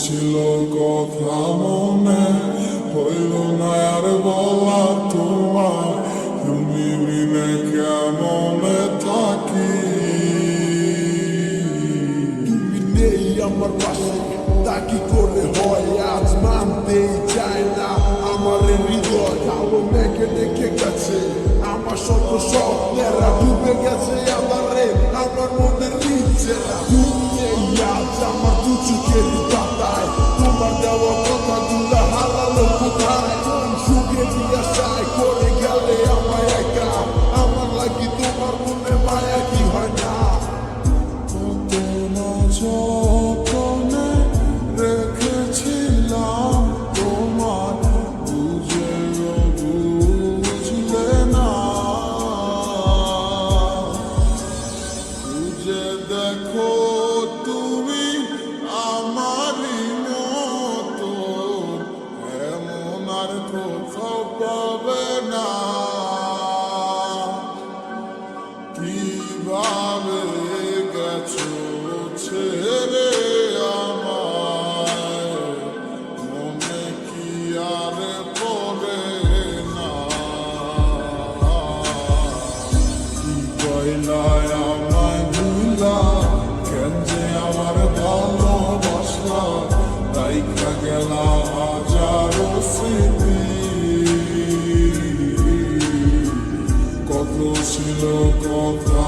ছিল কথা মনে হইল না আর বলা তোমার, তুমি বিনে কেমনে থাকি। তুমি নেই আমার পাশে, তা কি করে হয় আজ মানতেই চায় না আমার হৃদয়। কালো মেঘে ডেকে গেছে আমার সব স্বপ্নেরা, ডুবে গেছে আধারে আমার মনের নিচে। আজ আমার দু চোখের পাতায় তোমার দেওয়া কথাগুলো হারালো কোথায়। সুখে জিজ্ঞাসায় করে গেলে আমায় একা, আমার লাগি তোমার মনে মায়া কি হয় না। কত না যতনে রেখেছিলাম তোমার, বুঝেও বুঝলে না। বুঝে দেখো তুমি আমারই মতো, এমন আর কোথাও পাবে না। কিভাবে গেছো ছেড়ে আমায়, মনে কি আর পড়ে না। কি কইলায় আমায় ভুলা, কেন যে আমার ভালোবাসলা, রাইখা গেলা হাজারো স্মৃতি। কত ছিল কথা